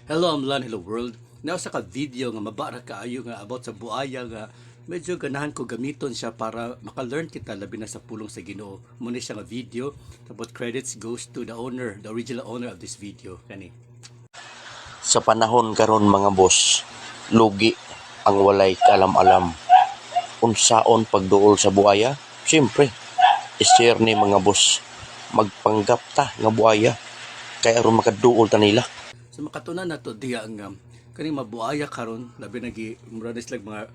Hello Amlan, hello world. Now sa ka video nga mabara kaayo nga about sa buaya nga medyo ganahan ko gamiton siya para maka-learn kita labi na sa pulong sa Ginoo. Muna siya nga video, tapos credits goes to the owner, the original owner of this video kani. Sa panahon karon mga boss, lugi ang walay kalam-alam. Unsaon pagduol sa buaya? Siyempre, i-share ni mga boss. Magpanggap ta nga buaya. Kaya aron makaduol ta nila. So makatunan nato diya ang kani mabuaya karon labi na gi mura na sila mga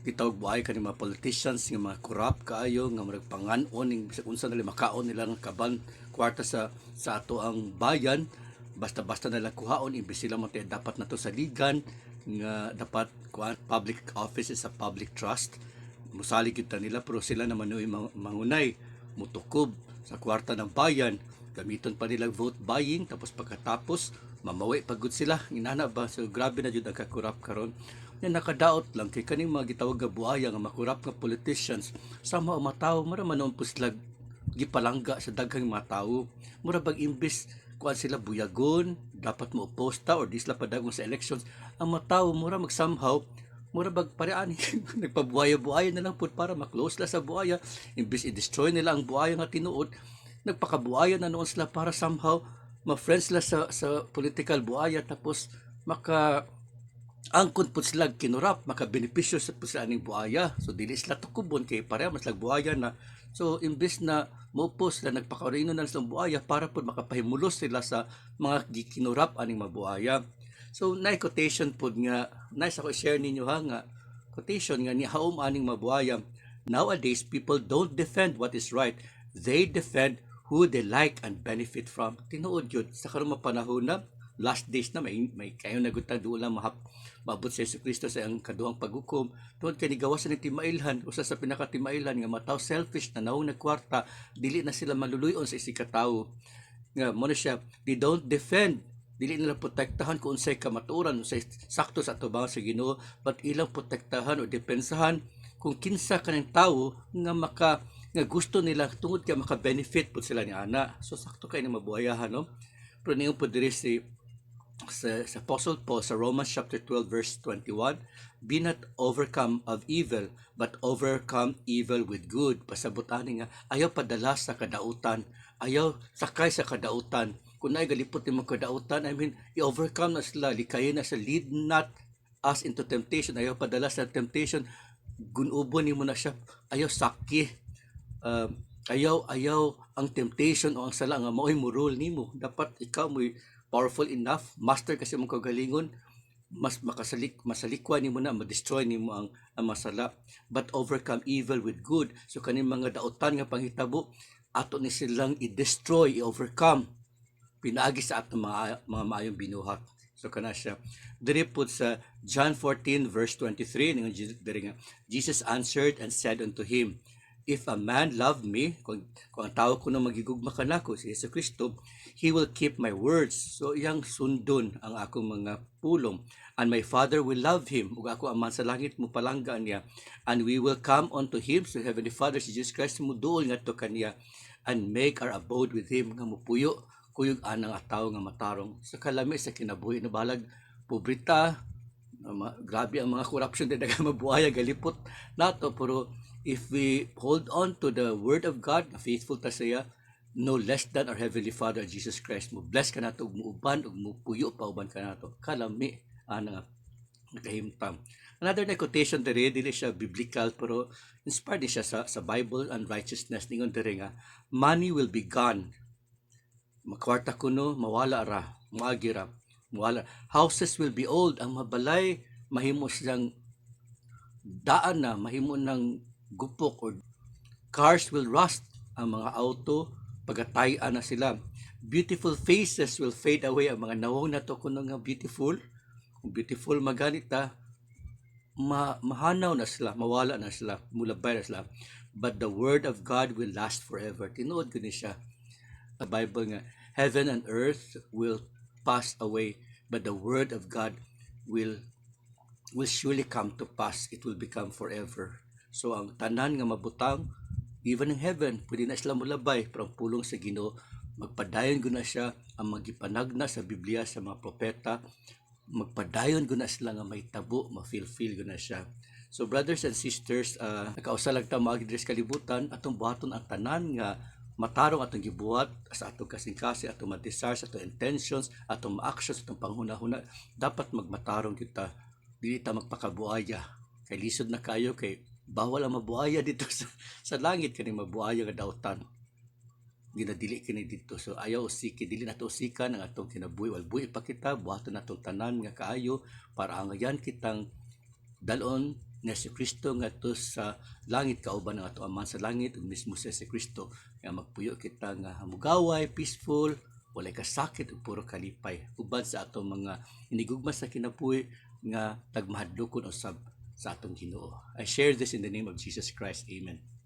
gitawag buaya kani mga politicians nga mga corrupt kaayo nga murag panganon ning bisag unsa nila makaon nila ng kaban kwarta sa ato ang bayan basta-basta nila kuhaon imbes sila mo dapat nato sa ligan nga dapat public office is a public trust musalig kita nila pero sila naman uy mangunay mutukob sa kwarta ng bayan gamiton pa nila vote buying tapos pagkatapos mamawi pagud sila inana ba so grabe na jud ang kakurap karon nga nakadaot lang kay kaning mga gitawag nga buaya nga makurap nga politicians sama ang mga tawo mura manon puslag gipalangga sa daghang mga tawo mura bag imbes kuan sila buyagon dapat mo posta or di sila padagong sa elections ang mga tawo mura mag somehow mura bag pareani nagpabuaya-buaya na lang pud para ma-close la sa buaya imbes i-destroy nila ang buaya nga tinuod nagpakabuaya na noon sila para somehow ma-friends sila sa political buaya tapos maka angkon po sila kinurap makabenepisyo sa po sila aning buaya so dili sila tukubon kay pareha mas lag buaya na so imbes na mopo sila nagpakarino na sa buaya para po makapahimulos sila sa mga gikinurap aning mabuaya so na quotation po nga nice ako share ninyo ha nga quotation nga ni haom aning mabuaya nowadays people don't defend what is right they defend who they like and benefit from. Tinuod yun. Sa karong panahon na, last days na, may kayo nagutang doon lang maabot sa Yesu Cristo sa ang kaduhang paghukom. Tuod kay nigawasan ng timailhan, usa sa pinakatimailan nga mataw selfish na nawong nagkwarta, dili na sila maluluyon sa isig katao. Nga mo na siya, they don't defend dili nila protektahan kung unsay kamatuoran unsay sakto sa atubang sa Ginoo but ilang protektahan o depensahan kung kinsa kanang tawo nga gusto nila tungod kay maka-benefit pud sila ni ana. So sakto kay ni mabuhayahan no. Pero niyo pud diri sa Apostle Paul sa Romans chapter 12 verse 21, be not overcome of evil, but overcome evil with good. Pasabot ani nga ayaw padala sa kadautan, ayaw sakay sa kadautan. Kung ay galipot ni mo kadautan, I mean, i-overcome na sila, likayin na sa lead not us into temptation, ayaw padala sa temptation, gunubon ni mo na siya, ayaw sakki, ayaw ang temptation o ang sala nga mao'y murul nimo dapat ikaw mo'y powerful enough master kasi mong kagalingon mas masalikwa nimo na ma-destroy nimo ang masala but overcome evil with good so kaning mga daotan nga panghitabo ato ni silang i-destroy i-overcome pinaagi sa ato mga maayong binuhat so kana siya diri pud sa John 14 verse 23 ning diri nga Jesus answered and said unto him, if a man love me, kung ang tao ko na magigugma kanako si Yesu Kristo, he will keep my words. So iyang sundon ang akong mga pulong. And my Father will love him. Ug ako aman sa langit mo palanggaan niya. And we will come unto him. So Heavenly Father, si Jesus Christ mo duol nga to kaniya and make our abode with him nga mupuyo kuyog anang ataw nga matarong. Sa kalami sa kinabuhi na balag pobrita, grabe ang mga corruption din mabuhaya galipot nato pero if we hold on to the word of God, faithful ta siya, no less than our Heavenly Father, Jesus Christ, mo bless ka nato, muuban, ug mupuyo pa uban ka nato. Kalami, nga nakahimtam. Another na quotation diri, dili siya biblical, pero inspired siya sa Bible and righteousness. Ningon diri nga, money will be gone. Makwarta kuno, mawala ra, maagira, mawala. Houses will be old. Ang mabalay, mahimo siyang daan na, mahimo ng gupok or cars will rust ang mga auto pagatayan na sila beautiful faces will fade away ang mga nawong nato kuno nga beautiful maganita mahanaw na sila mawala na sila mulabay na sila but the word of God will last forever tinuod gani siya sa Bible nga heaven and earth will pass away but the word of God will surely come to pass it will become forever. So ang tanan nga mabutang even in heaven pwede na sila mulabay pero ang pulong sa Ginoo magpadayon gud na siya ang magipanagna sa Biblia sa mga propeta magpadayon guna sila nga may tabo, ma-feel guna siya. So brothers and sisters, nakausa lang ta maagi diri sa kalibutan, atong buhaton ang tanan nga matarong atong gibuhat sa atong kasing-kasi, atong ma-desire, sa atong intentions, atong ma-actions, atong panghuna-huna. Dapat magmatarong kita, dili ta magpakabuaya. Kay lisod na kayo, kay bawal ang mabuaya dito sa langit, kani mabuaya nga dautan. Ginadili kini dito, so ayaw usiki, dili nato usikan ang atong kinabuhi, walbuhi pa kita, buhaton natong tanan nga kaayo para angayan kitang dalon nga si Kristo nga to sa langit, kauban ng ato Ama sa langit ug mismo si Kristo nga magpuyo kita nga hamugaway, peaceful, walay kasakit ug puro kalipay ubad sa atong mga inigugma sa kinabuhi nga tagmahadlokon usab sa atong Ginoo. I share this in the name of Jesus Christ. Amen.